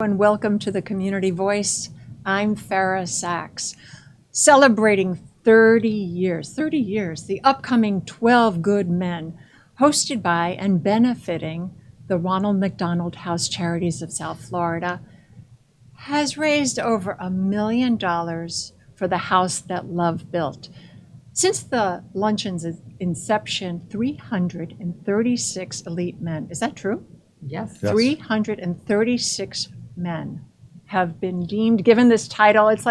And welcome to the Community Voice. I'm Farah Sachs. Celebrating 30 years, the upcoming 12 Good Men, hosted by and benefiting the Ronald McDonald House Charities of South Florida, has raised over $1 million for the house that love built. Since the Luncheon's inception, 336 elite men, is that true? Yes. 336 men have been deemed, given this title. It's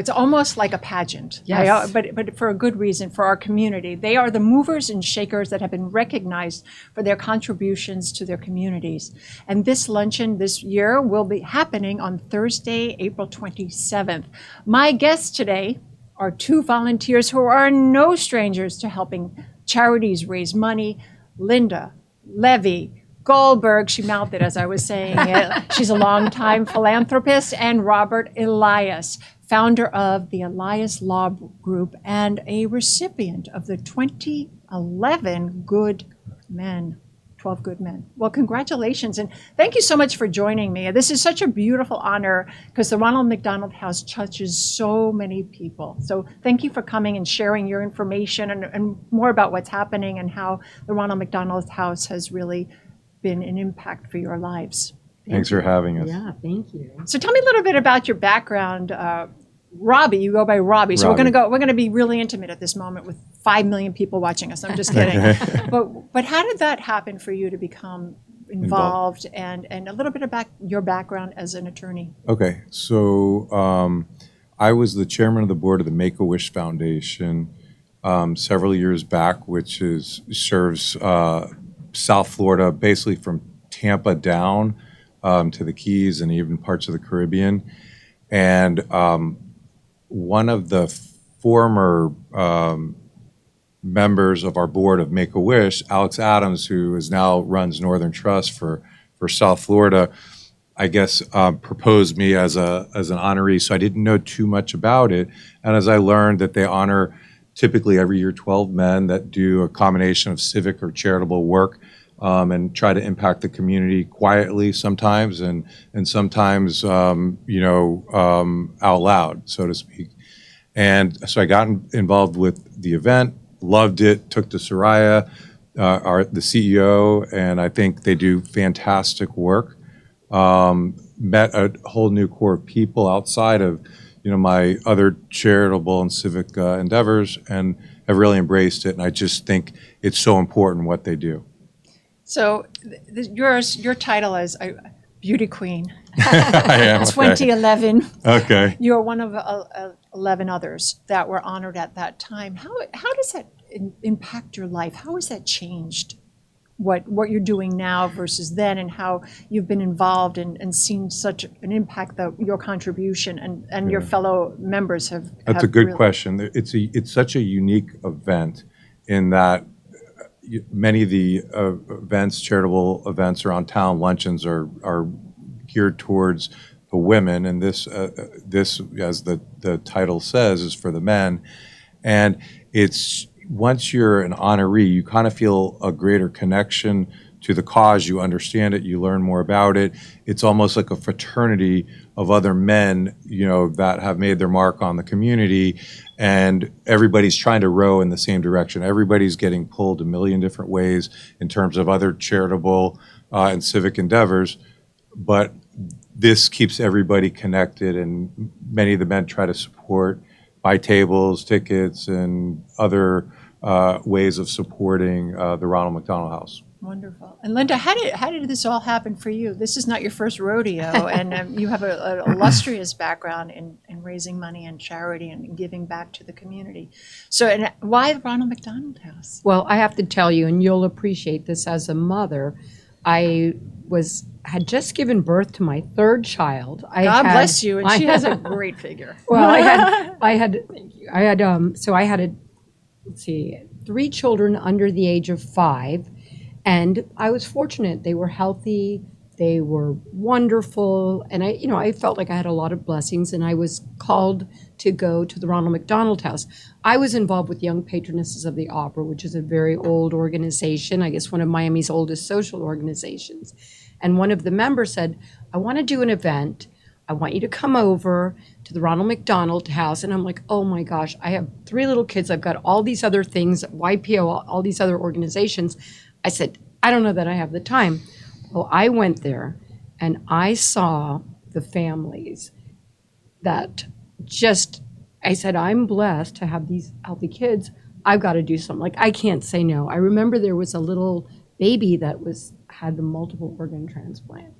almost like a pageant. Yes. But for a good reason, for our community. They are the movers and shakers that have been recognized for their contributions to their communities. And this luncheon this year will be happening on Thursday, April 27th. My guests today are two volunteers who are no strangers to helping charities raise money. Linda Levy Goldberg, she mouthed it as I was saying it. She's a longtime philanthropist, and Robert Elias, founder of the Elias Law Group and a recipient of the 2011 Good Men, 12 Good Men. Well, congratulations, and thank you so much for joining me. This is such a beautiful honor because the Ronald McDonald House touches so many people. So thank you for coming and sharing your information and more about what's happening and how the Ronald McDonald House has really been an impact for your lives. Thanks for having us. Yeah, thank you. So tell me a little bit about your background. Robbie, you go by Robbie. So we're going to be really intimate at this moment with 5 million people watching us. I'm just kidding. But how did that happen for you to become involved and a little bit about your background as an attorney? Okay, so I was the chairman of the board of the Make-A-Wish Foundation several years back, which serves South Florida, basically from Tampa down to the Keys and even parts of the Caribbean. And one of the former members of our board of Make-A-Wish, Alex Adams, who now runs Northern Trust for South Florida, I guess proposed me as an honoree. So I didn't know too much about it. And as I learned that they honor typically every year 12 men that do a combination of civic or charitable work and try to impact the community quietly sometimes and sometimes out loud, so to speak. And so I got involved with the event, loved it, took to Soraya, the CEO, and I think they do fantastic work. Met a whole new core of people outside of my other charitable and civic endeavors, and have really embraced it. And I just think it's so important what they do. So your title is Beauty Queen. I am. 2011. Okay. You're one of 11 others that were honored at that time. How does that impact your life? How has that changed what you're doing now versus then, and how you've been involved and seen such an impact that your contribution and your fellow members have? That's a good question. It's such a unique event in that many of the charitable events around town, luncheons are geared towards the women, and this, as the title says, is for the men. And it's once you're an honoree, you kind of feel a greater connection to the cause. You understand it. You learn more about it. It's almost like a fraternity of other men, that have made their mark on the community, and everybody's trying to row in the same direction. Everybody's getting pulled a million different ways in terms of other charitable and civic endeavors, but this keeps everybody connected, and many of the men try to support, buy tables, tickets, and other ways of supporting the Ronald McDonald House. Wonderful. And Linda, how did this all happen for you? This is not your first rodeo, and you have an illustrious background in raising money and charity and giving back to the community. So, and why the Ronald McDonald House? Well, I have to tell you, and you'll appreciate this as a mother, I had just given birth to my third child. God bless you, and she has a great figure. Well, I had 3 children under the age of 5. And I was fortunate. They were healthy. They were wonderful. And I felt like I had a lot of blessings, and I was called to go to the Ronald McDonald House. I was involved with Young Patronesses of the Opera, which is a very old organization, I guess one of Miami's oldest social organizations. And one of the members said, I want to do an event. I want you to come over to the Ronald McDonald House. And I'm like, oh my gosh, I have 3 little kids. I've got all these other things, YPO, all these other organizations. I said, I don't know that I have the time. Well, I went there and I saw the families that just, I said, I'm blessed to have these healthy kids. I've got to do something. Like, I can't say no. I remember there was a little baby that had the multiple organ transplant.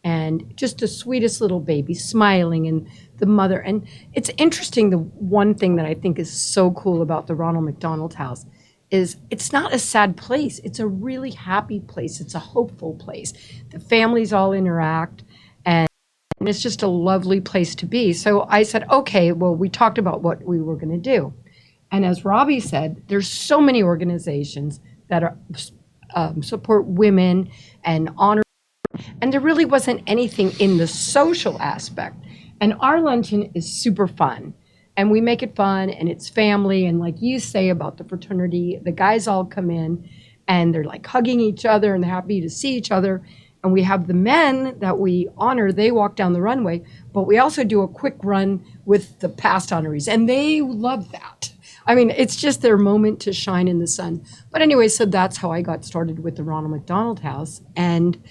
And just the sweetest little baby, smiling, and the mother. And it's interesting, the one thing that I think is so cool about the Ronald McDonald House is it's not a sad place. It's a really happy place. It's a hopeful place. The families all interact, and it's just a lovely place to be. So I said, okay, well, we talked about what we were going to do. And as Robbie said, there's so many organizations that are support women and honor. And there really wasn't anything in the social aspect. And our luncheon is super fun. And we make it fun, and it's family. And like you say about the fraternity, the guys all come in and they're like hugging each other and they're happy to see each other. And we have the men that we honor, they walk down the runway, but we also do a quick run with the past honorees, and they love that. I mean, it's just their moment to shine in the sun. But anyway, so that's how I got started with the Ronald McDonald House. And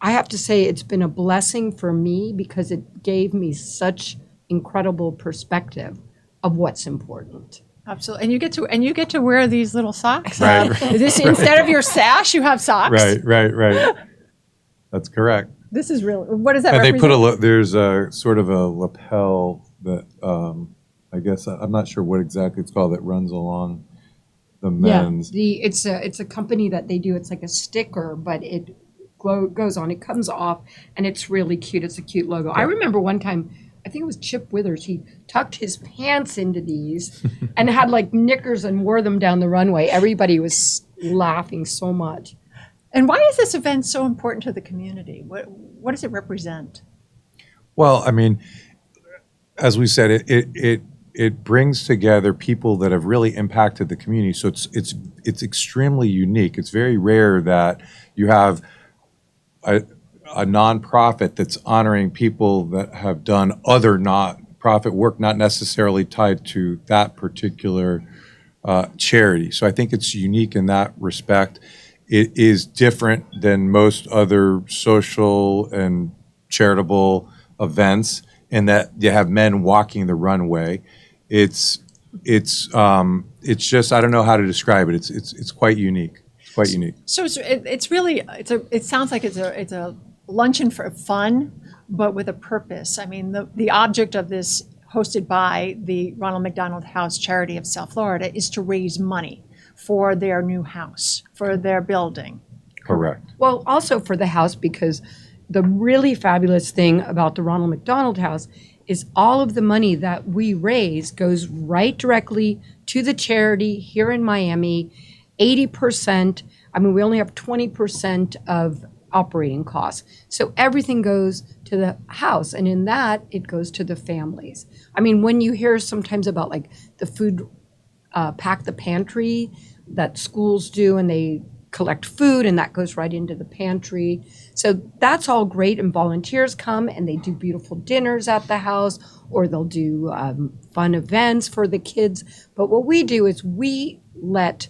I have to say it's been a blessing for me because it gave me such incredible perspective of what's important. Absolutely. And you get to wear these little socks. Right. This instead of your sash, you have socks. Right. That's correct. This is really, what does that And represent? there's a sort of a lapel that I guess I'm not sure what exactly it's called that runs along the men's. Yeah, it's a company that they do. It's like a sticker, but it goes on. It comes off, and it's really cute. It's a cute logo. I remember one time, I think it was Chip Withers. He tucked his pants into these and had like knickers and wore them down the runway. Everybody was laughing so much. And why is this event so important to the community? What does it represent? Well, I mean, as we said, it brings together people that have really impacted the community. So it's extremely unique. It's very rare that you have a nonprofit that's honoring people that have done other nonprofit work, not necessarily tied to that particular charity. So I think it's unique in that respect. It is different than most other social and charitable events in that you have men walking the runway. It's just, I don't know how to describe it. It's quite unique. It's quite unique. So it sounds like it's a luncheon for fun, but with a purpose. I mean, the object of this, hosted by the Ronald McDonald House Charity of South Florida, is to raise money for their new house, for their building. Correct. Well, also for the house, because the really fabulous thing about the Ronald McDonald House is all of the money that we raise goes right directly to the charity here in Miami. 80%, I mean, we only have 20% of operating costs. So everything goes to the house, and in that, it goes to the families. I mean, when you hear sometimes about like the food pack the pantry that schools do, and they collect food and that goes right into the pantry. So that's all great, and volunteers come and they do beautiful dinners at the house, or they'll do fun events for the kids. But what we do is we let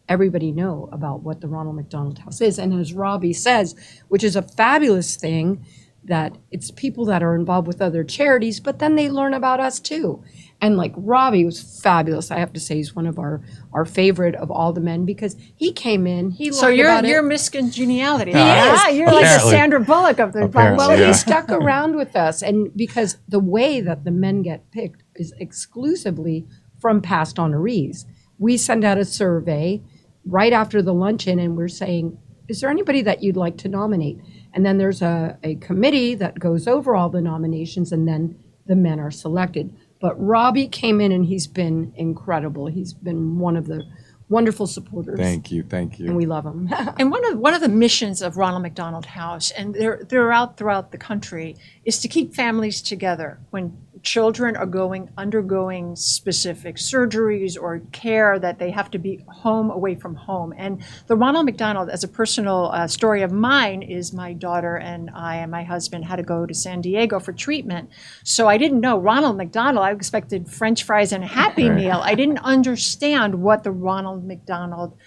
everybody know about what the Ronald McDonald House is. And as Robbie says, which is a fabulous thing, that it's people that are involved with other charities, but then they learn about us too. And like Robbie was fabulous. I have to say he's one of our favorite of all the men, because he came in, he learned So about you're it. Miss Congeniality. Yeah, You're like the Apparently. Sandra Bullock of the Apparently, Well, yeah. he stuck around with us, and because the way that the men get picked is exclusively from past honorees. We send out a survey right after the luncheon, and we're saying, is there anybody that you'd like to nominate? And then there's a committee that goes over all the nominations, and then the men are selected. But Robbie came in, and he's been incredible. He's been one of the wonderful supporters. Thank you. And we love him. And one of the missions of Ronald McDonald House, and they're out throughout the country, is to keep families together when children are undergoing specific surgeries or care that they have to be away from home. And the Ronald McDonald, as a personal story of mine, is my daughter and I and my husband had to go to San Diego for treatment. So I didn't know Ronald McDonald. I expected French fries and a Happy Meal. I didn't understand what the Ronald McDonald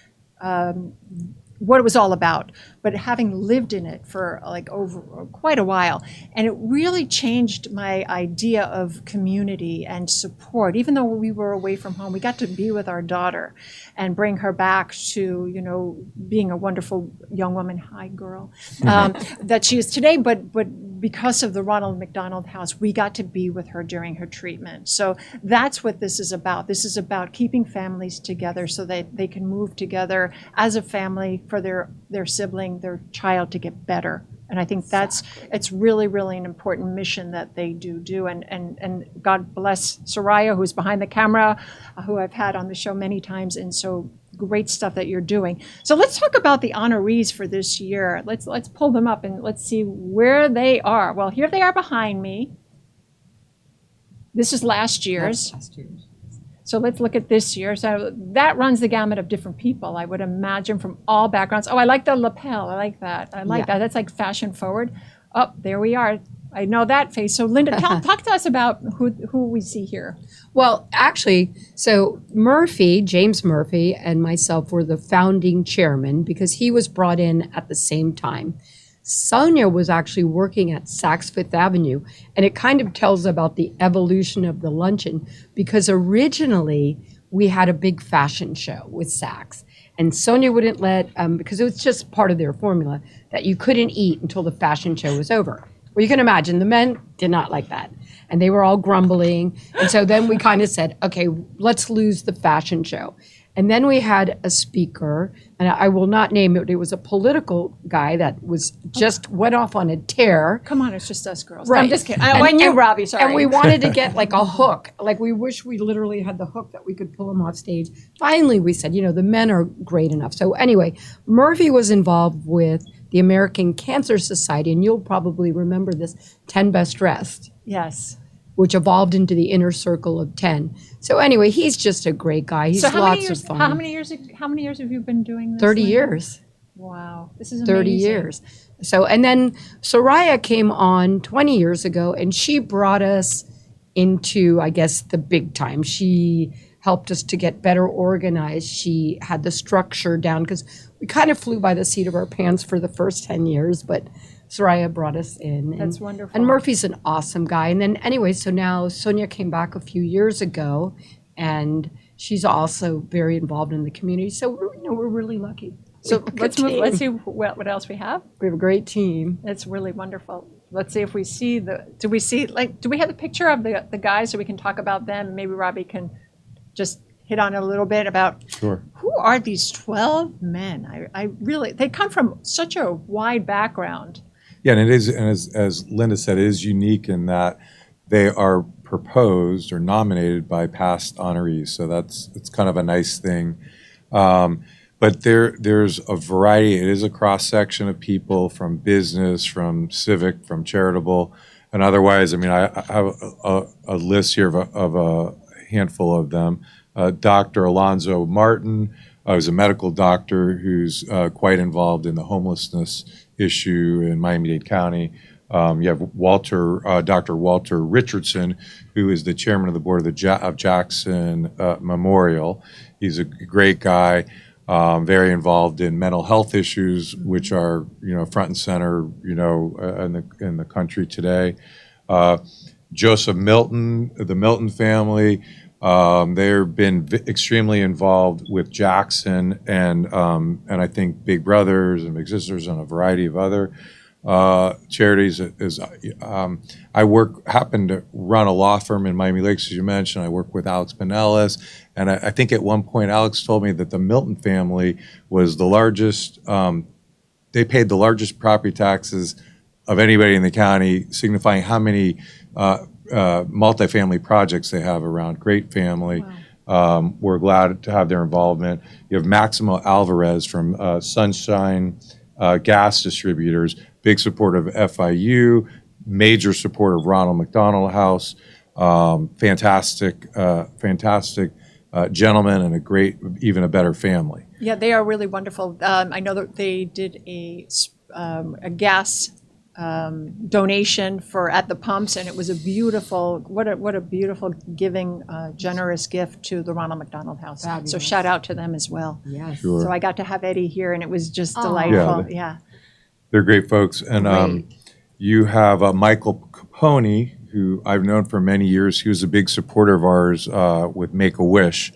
what it was all about, but having lived in it for like over quite a while, and it really changed my idea of community and support. Even though we were away from home, we got to be with our daughter and bring her back to, being a wonderful young woman, hi girl, that she is today, but because of the Ronald McDonald House, we got to be with her during her treatment. So that's what this is about. This is about keeping families together so that they can move together as a family for their sibling, their child to get better. And I think it's really, really an important mission that they do. And God bless Soraya, who's behind the camera, who I've had on the show many times, and so great stuff that you're doing. So let's talk about the honorees for this year. Let's pull them up and let's see where they are. Well, here they are behind me. This is last year's. So let's look at this year. So that runs the gamut of different people, I would imagine, from all backgrounds. Oh, I like the lapel. I like that. That. That's like fashion forward. Oh, there we are. I know that face. So Linda, talk to us about who we see here. Well, actually, so James Murphy, and myself were the founding chairman because he was brought in at the same time. Sonia was actually working at Saks Fifth Avenue, and it kind of tells about the evolution of the luncheon because originally we had a big fashion show with Saks, and Sonia wouldn't let, because it was just part of their formula, that you couldn't eat until the fashion show was over. Well, you can imagine the men did not like that, and they were all grumbling, and so then we kind of said, okay, let's lose the fashion show. And then we had a speaker, and I will not name it. It was a political guy that went off on a tear. Come on, it's just us girls. Right. I'm just kidding. I knew Robbie, sorry. And we wanted to get like a hook. Like we wish we literally had the hook that we could pull him off stage. Finally, we said, the men are great enough. So anyway, Murphy was involved with the American Cancer Society, and you'll probably remember this, 10 Best Dressed. Yes. Which evolved into the inner circle of 10. So anyway, he's just a great guy. He's lots of fun. How many years have you been doing this? 30 years. Wow, this is amazing. 30 years. So, and then Soraya came on 20 years ago, and she brought us into, I guess, the big time. She helped us to get better organized. She had the structure down because we kind of flew by the seat of our pants for the first 10 years, but Soraya brought us in. That's wonderful. And Murphy's an awesome guy. And then anyway, so now Sonia came back a few years ago, and she's also very involved in the community. So we're really lucky. So let's move. Let's see what else we have. We have a great team. That's really wonderful. Let's see if we see do we have the picture of the guys so we can talk about them? Maybe Robbie can just hit on a little bit about who are these 12 men? I really, they come from such a wide background. Yeah, and it is, and as Linda said, it is unique in that they are proposed or nominated by past honorees. So it's kind of a nice thing. But there's a variety. It is a cross section of people from business, from civic, from charitable, and otherwise. I mean, I have a list here of a handful of them. Dr. Alonzo Martin is a medical doctor who's quite involved in the homelessness issue in Miami-Dade County. You have Dr. Walter Richardson, who is the chairman of the board of Jackson Memorial. He's a great guy, very involved in mental health issues, which are front and center in the country today. Joseph Milton, the Milton family. They've been extremely involved with Jackson and I think Big Brothers and Big Sisters and a variety of other charities. I happen to run a law firm in Miami Lakes, as you mentioned. I work with Alex Pinellas, and I think at one point Alex told me that the Milton family was the largest. They paid the largest property taxes of anybody in the county, signifying how many multifamily projects they have around. Great family. Wow. We're glad to have their involvement. You have Maximo Alvarez from Sunshine Gas Distributors, big supporter of FIU, major supporter of Ronald McDonald House. fantastic gentleman and even a better family. Yeah, they are really wonderful. I know that they did a gas donation for at the pumps, and it was a beautiful, what a beautiful giving, generous gift to the Ronald McDonald House. So Fabulous. shout out to them as well. Yes. Sure. So I got to have Eddie here, and it was just Aw. delightful. Yeah, Yeah. They're great folks. And Great. you have Michael Capone, who I've known for many years. He was a big supporter of ours with Make-A-Wish.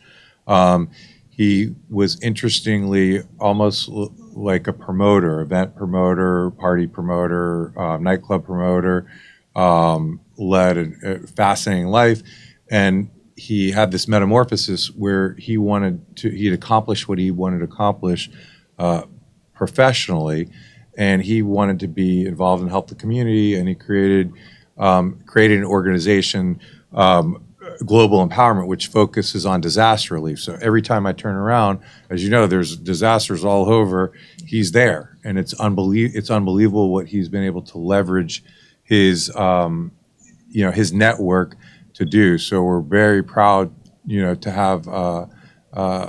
He was interestingly almost like a promoter, event promoter, party promoter, nightclub promoter, led a fascinating life. And he had this metamorphosis where he'd accomplished what he wanted to accomplish professionally, and he wanted to be involved and help the community, and he created an organization, Global Empowerment, which focuses on disaster relief. So every time I turn around, as you know, there's disasters all over. He's there, and it's unbelievable what he's been able to leverage his his network to do. So we're very proud, to have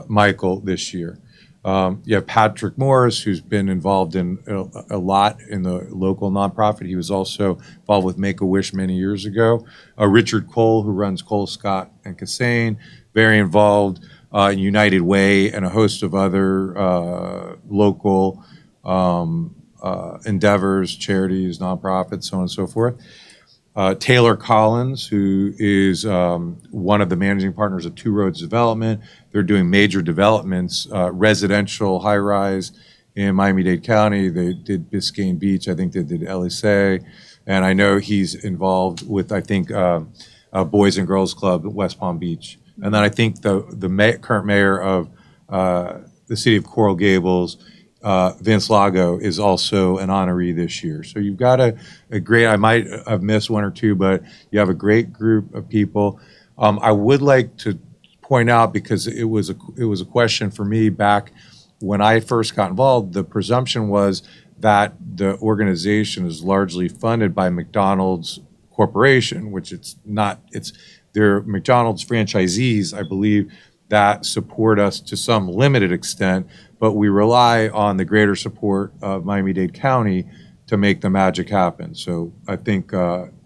Michael this year. You have Patrick Morris, who's been involved in a lot in the local nonprofit. He was also involved with Make-A-Wish many years ago. Richard Cole, who runs Cole, Scott, and Cassane, very involved in United Way and a host of other local endeavors, charities, nonprofits, so on and so forth. Taylor Collins, who is one of the managing partners of Two Roads Development. They're doing major developments, residential high-rise in Miami-Dade County. They did Biscayne Beach. I think they did Elias. And I know he's involved with, Boys and Girls Club at West Palm Beach. And then I think the current mayor of the city of Coral Gables, Vince Lago, is also an honoree this year. So you've got a great, I might have missed one or two, but you have a great group of people. I would like to point out, because it was a question for me back when I first got involved, the presumption was that the organization is largely funded by McDonald's Corporation, which it's not. They're McDonald's franchisees, I believe, that support us to some limited extent, but we rely on the greater support of Miami-Dade County to make the magic happen. So I think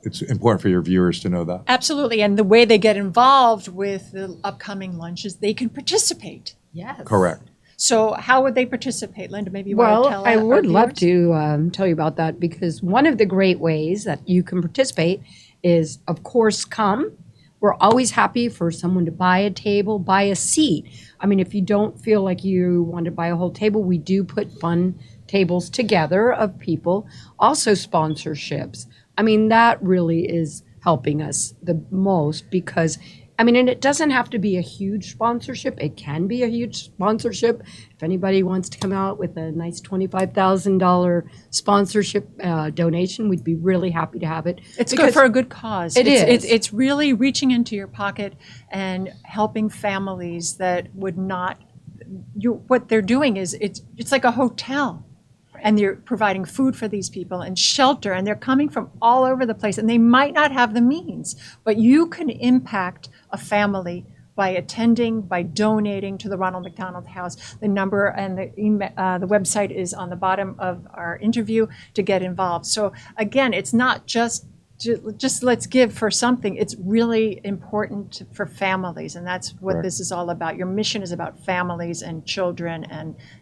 it's important for your viewers to know that. Absolutely. And the way they get involved with the upcoming lunch is they can participate. Yes. Correct. So how would they participate? Linda, maybe you want to tell I our would love viewers? to tell you about that, because one of the great ways that you can participate is, of course, come. We're always happy for someone to buy a table, buy a seat. I mean, if you don't feel like you want to buy a whole table, we do put fun tables together of people. Also sponsorships. I mean, that really is helping us the most, because and it doesn't have to be a huge sponsorship. It can be a huge sponsorship. If anybody wants to come out with a nice $25,000 sponsorship donation, we'd be really happy to have it. It's good for a good cause. It is. It's really reaching into your pocket and helping families that would not. What they're doing is it's like a hotel. And they're providing food for these people and shelter, and they're coming from all over the place, and they might not have the means, but you can impact a family by attending, by donating to the Ronald McDonald House. The number and the website is on the bottom of our interview to get involved. So again, it's not just let's give for something. It's really important for families, and that's what this is all about. Your mission is about families and children,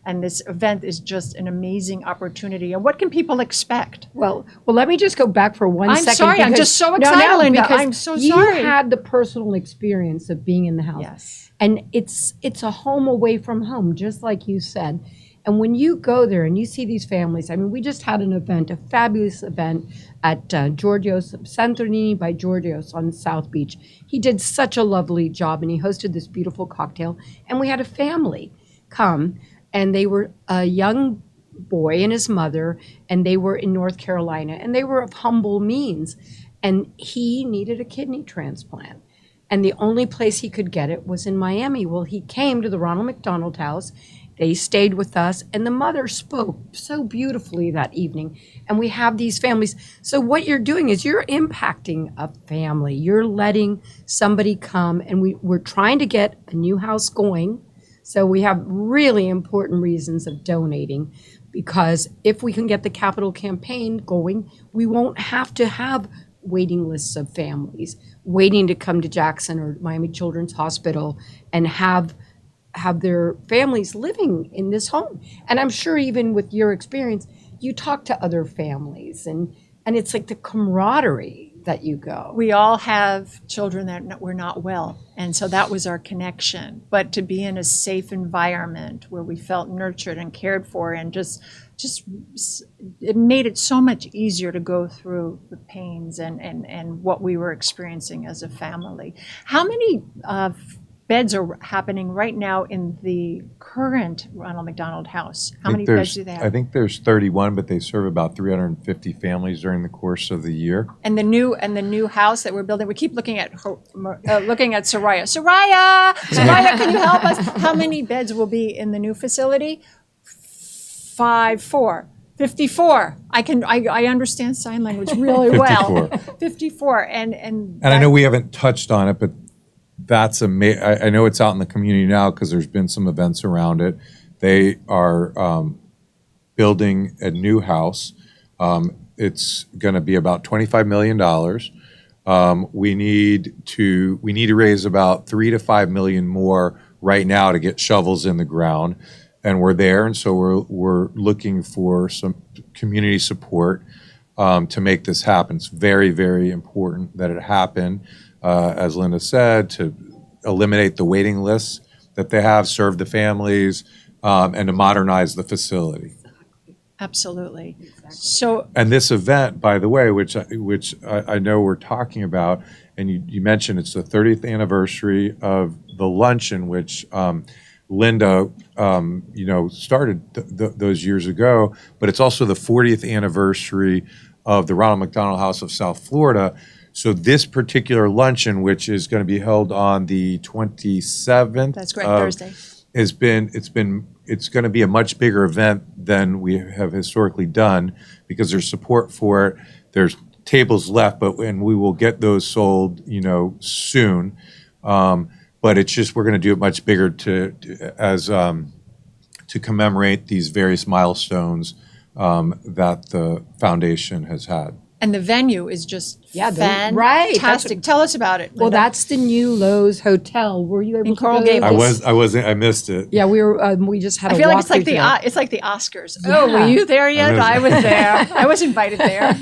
and this event is just an amazing opportunity. And what can people expect? Well, let me just go back for one second. I'm sorry, I'm just so excited, Linda. because I'm so you sorry. had the personal experience of being in the house. Yes. And it's a home away from home, just like you said. And when you go there and you see these families, we just had an event, a fabulous event at Giorgio's, Santorini by Giorgio's on South Beach. He did such a lovely job, and he hosted this beautiful cocktail. And we had a family come, and they were a young boy and his mother, and they were in North Carolina, and they were of humble means. And he needed a kidney transplant. And the only place he could get it was in Miami. Well, he came to the Ronald McDonald House. They stayed with us, and the mother spoke so beautifully that evening. And we have these families. So what you're doing is you're impacting a family. You're letting somebody come, and we're trying to get a new house going. So we have really important reasons of donating, because if we can get the capital campaign going, we won't have to have waiting lists of families waiting to come to Jackson or Miami Children's Hospital and have their families living in this home. And I'm sure even with your experience, you talk to other families, and it's like the camaraderie that you go. We all have children that were not well, and so that was our connection. But to be in a safe environment where we felt nurtured and cared for, and just it made it so much easier to go through the pains and what we were experiencing as a family. How many beds are happening right now in the current Ronald McDonald House? How many beds do they have? I think there's 31, but they serve about 350 families during the course of the year. And the new house that we're building, we keep looking at Soraya. Soraya, can you help us? How many beds will be in the new facility? 54. I understand sign language really well. 54. And I know we haven't touched on it, but that's I know it's out in the community now because there's been some events around it. They are building a new house. It's going to be about $25 million. We need to raise about $3 to $5 million more right now to get shovels in the ground, and we're there. And so we're looking for some community support to make this happen. It's very, very important that it happen. As Linda said, to eliminate the waiting lists that they have, serve the families, and to modernize the facility. Absolutely. So, and this event, by the way, which I know we're talking about, and you mentioned it's the 30th anniversary of the Luncheon, which Linda, started those years ago, but it's also the 40th anniversary of the Ronald McDonald House of South Florida. So this particular luncheon, which is going to be held on the 27th, that's correct, Thursday, it's going to be a much bigger event than we have historically done because there's support for it. There's tables left, and we will get those sold, soon. But it's just we're going to do it much bigger to commemorate these various milestones that the foundation has had. And the venue is just fantastic. Right. Tell us about it, Linda. Well, that's the new Lowe's Hotel. Were you able in to Coral go? Gables? I wasn't. I missed it. Yeah, we were. We just had. I feel like it's like the Oscars. Yeah. Oh, were you there yet? I was there. I was invited there.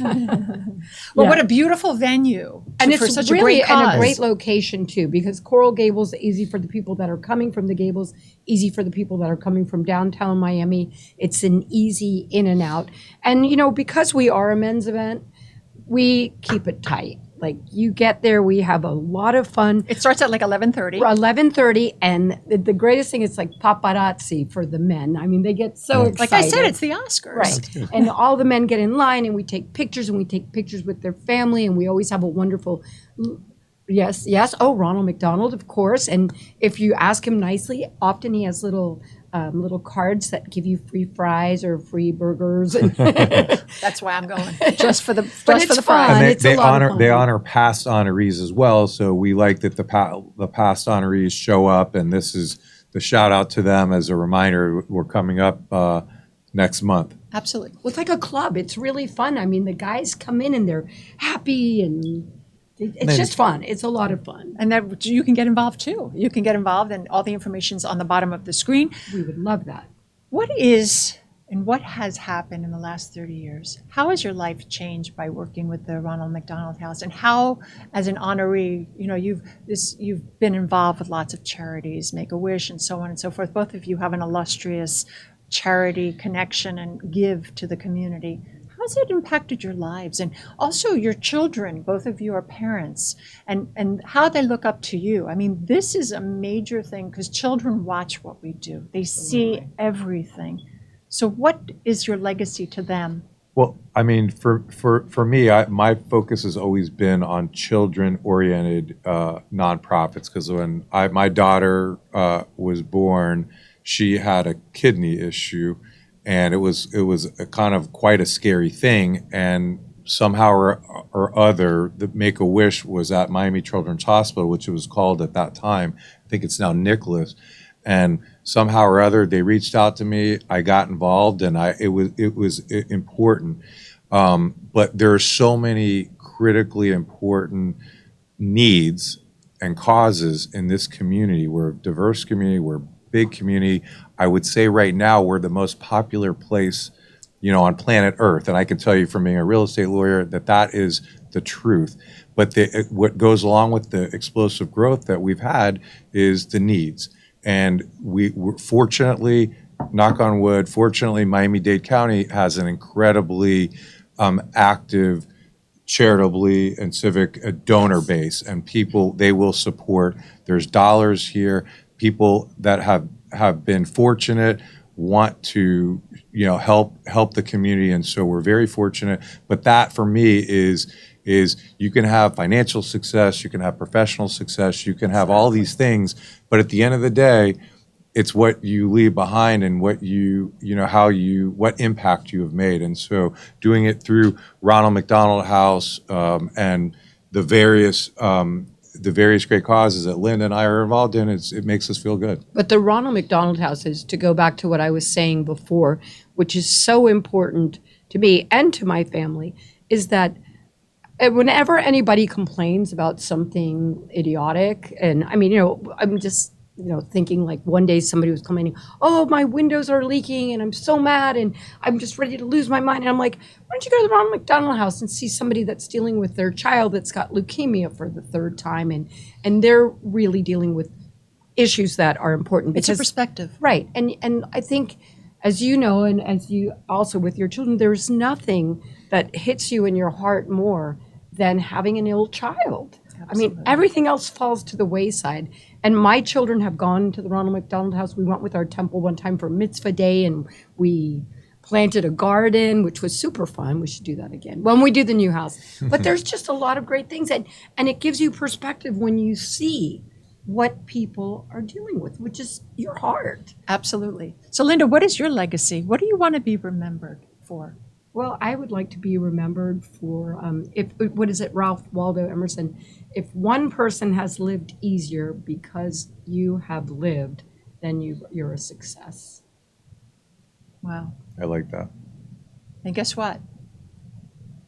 Well, what a beautiful venue, and for it's such really a great cause. And a great location too, because Coral Gables is easy for the people that are coming from the Gables, easy for the people that are coming from downtown Miami. It's an easy in and out, and because we are a men's event, we keep it tight. Like you get there, we have a lot of fun. It starts at like 11:30. 11:30, and the greatest thing is like paparazzi for the men. I mean, they get so excited. Like I said, it's the Oscars. Right. And all the men get in line, and we take pictures, with their family, and we always have a wonderful, yes. Oh, Ronald McDonald, of course. And if you ask him nicely, often he has little cards that give you free fries or free burgers. That's why I'm going, just for the fries. And It's a lot of fun. They honor past honorees as well. So we like that the past honorees show up, and this is the shout out to them as a reminder. We're coming up next month. Absolutely. Well, it's like a club. It's really fun. I mean, the guys come in and they're happy, and it's just fun. It's a lot of fun. And that you can get involved too. You can get involved, and all the information's on the bottom of the screen. We would love that. What has happened in the last 30 years? How has your life changed by working with the Ronald McDonald House? And how, as an honoree, you've been involved with lots of charities, Make-A-Wish, and so on and so forth. Both of you have an illustrious charity connection and give to the community. How's it impacted your lives, and also your children? Both of you are parents, and how they look up to you. I mean, this is a major thing because children watch what we do. They see everything. So what is your legacy to them? Well, I mean, for me, my focus has always been on children-oriented nonprofits, because when my daughter was born, she had a kidney issue, and it was a kind of quite a scary thing. And somehow or other, the Make-A-Wish was at Miami Children's Hospital, which it was called at that time. I think it's now Nicholas. And somehow or other, they reached out to me. I got involved, and it was important. But there are so many critically important needs and causes in this community. We're a diverse community. We're a big community. I would say right now we're the most popular place, on planet Earth. And I can tell you from being a real estate lawyer that is the truth. But what goes along with the explosive growth that we've had is the needs. And we're fortunately, knock on wood, fortunately, Miami-Dade County has an incredibly active, charitably and civic donor base, and people they will support. There's dollars here. People that have been fortunate want to help the community, and so we're very fortunate. But that for me is you can have financial success, you can have professional success, you can have all these things, but at the end of the day, it's what you leave behind and what what impact you have made. And so doing it through Ronald McDonald House and the various great causes that Linda and I are involved in, it makes us feel good. But the Ronald McDonald House is, to go back to what I was saying before, which is so important to me and to my family, is that whenever anybody complains about something idiotic, and I mean, I'm just thinking like one day somebody was complaining, oh, my windows are leaking and I'm so mad and I'm just ready to lose my mind. And I'm like, why don't you go to the Ronald McDonald House and see somebody that's dealing with their child that's got leukemia for the third time, and they're really dealing with issues that are important. It's a perspective. Right. And I think, as you know, and as you also with your children, there's nothing that hits you in your heart more than having an ill child. Absolutely. I mean, everything else falls to the wayside. And my children have gone to the Ronald McDonald House. We went with our temple one time for Mitzvah Day, and we planted a garden, which was super fun. We should do that again when we do the new house. But there's just a lot of great things. And it gives you perspective when you see what people are dealing with, which is your heart. Absolutely. So, Linda, what is your legacy? What do you want to be remembered for? Well, I would like to be remembered for, what is it, Ralph Waldo Emerson? If one person has lived easier because you have lived, then you're a success. Wow. I like that. And guess what?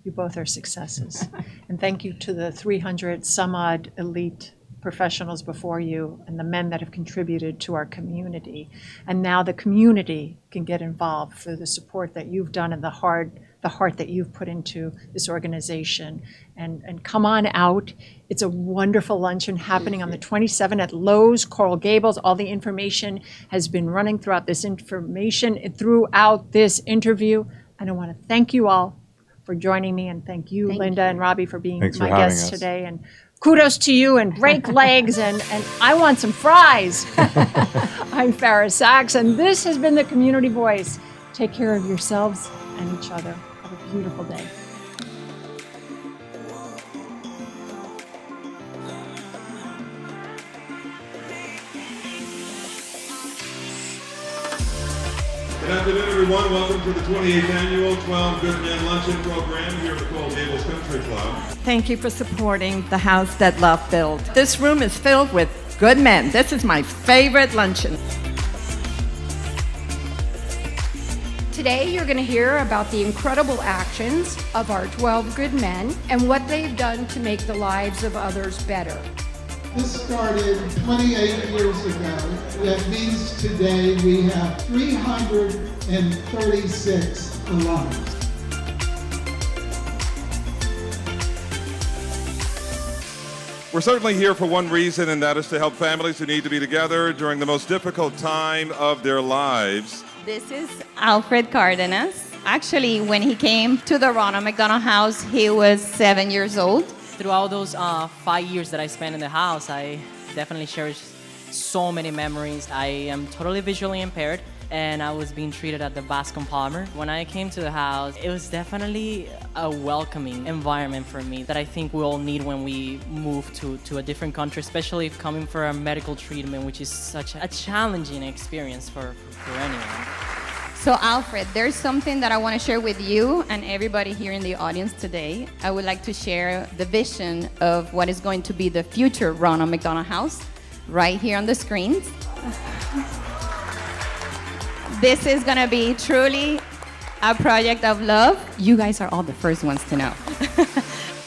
You both are successes. And thank you to the 300 some odd elite professionals before you and the men that have contributed to our community. And now the community can get involved through the support that you've done and the heart that you've put into this organization. And come on out. It's a wonderful luncheon happening on the 27th at Lowe's, Coral Gables. All the information has been running throughout this interview. And I want to thank you all for joining me, and thank you, Linda and Robbie, for being Thanks for my having guests us today. And kudos to you, and break legs, and I want some fries. I'm Farrah Sachs, and this has been The Community Voice. Take care of yourselves and each other. Have a beautiful day. Good afternoon, everyone. Welcome to the 28th annual 12 Good Men Luncheon program here at the Coral Gables Country Club. Thank you for supporting the house that love built. This room is filled with good men. This is my favorite luncheon. Today, you're going to hear about the incredible actions of our 12 good men and what they've done to make the lives of others better. This started 28 years ago. That means today we have 336 alums. We're certainly here for one reason, and that is to help families who need to be together during the most difficult time of their lives. This is Alfred Cardenas. Actually, when he came to the Ronald McDonald House, he was 7 years old. Throughout those 5 years that I spent in the house, I definitely cherish so many memories. I am totally visually impaired, and I was being treated at the Bascom Palmer. When I came to the house, it was definitely a welcoming environment for me that I think we all need when we move to a different country, especially if coming for a medical treatment, which is such a challenging experience for anyone. So Alfred, there's something that I want to share with you and everybody here in the audience today. I would like to share the vision of what is going to be the future Ronald McDonald House right here on the screens. This is going to be truly a project of love. You guys are all the first ones to know.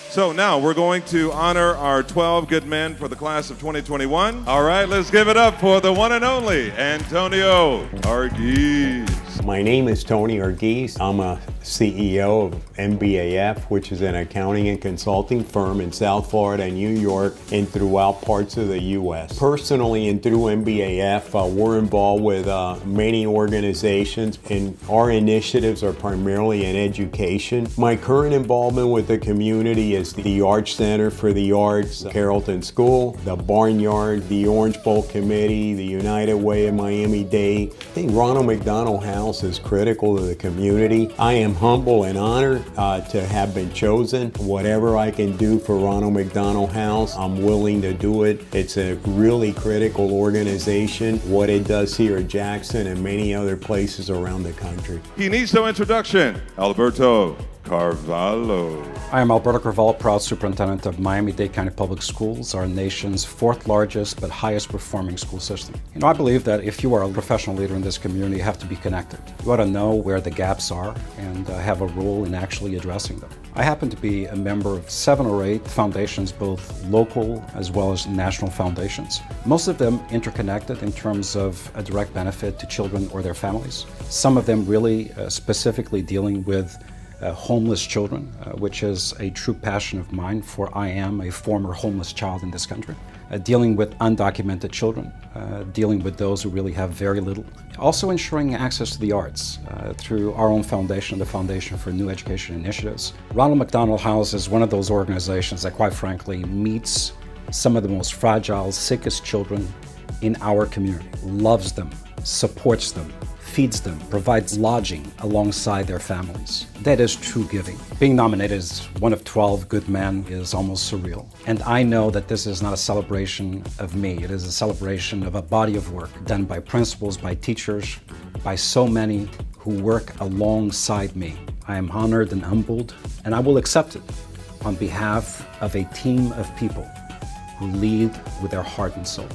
So now we're going to honor our 12 good men for the class of 2021. All right, let's give it up for the one and only Antonio Arguez. My name is Tony Arguez. I'm a CEO of MBAF, which is an accounting and consulting firm in South Florida and New York and throughout parts of the U.S. Personally and through MBAF, we're involved with many organizations, and our initiatives are primarily in education. My current involvement with the community is the Arts Center for the Arts, Carrollton School, the Barnyard, the Orange Bowl Committee, the United Way of Miami-Dade. I think Ronald McDonald House is critical to the community. I am humble and honored to have been chosen. Whatever I can do for Ronald McDonald House, I'm willing to do it. It's a really critical organization. What it does here at Jackson and many other places around the country. He needs no introduction. Alberto Carvalho. I am Alberto Carvalho, proud superintendent of Miami-Dade County Public Schools, our nation's fourth largest but highest performing school system. I believe that if you are a professional leader in this community, you have to be connected. You ought to know where the gaps are and have a role in actually addressing them. I happen to be a member of 7 or 8 foundations, both local as well as national foundations. Most of them interconnected in terms of a direct benefit to children or their families. Some of them really specifically dealing with homeless children, which is a true passion of mine, for I am a former homeless child in this country. Dealing with undocumented children, dealing with those who really have very little. Also ensuring access to the arts through our own foundation, the Foundation for New Education Initiatives. Ronald McDonald House is one of those organizations that, quite frankly, meets some of the most fragile, sickest children in our community, loves them, supports them, feeds them, provides lodging alongside their families. That is true giving. Being nominated as one of 12 good men is almost surreal. And I know that this is not a celebration of me. It is a celebration of a body of work done by principals, by teachers, by so many who work alongside me. I am honored and humbled, and I will accept it on behalf of a team of people who lead with their heart and soul.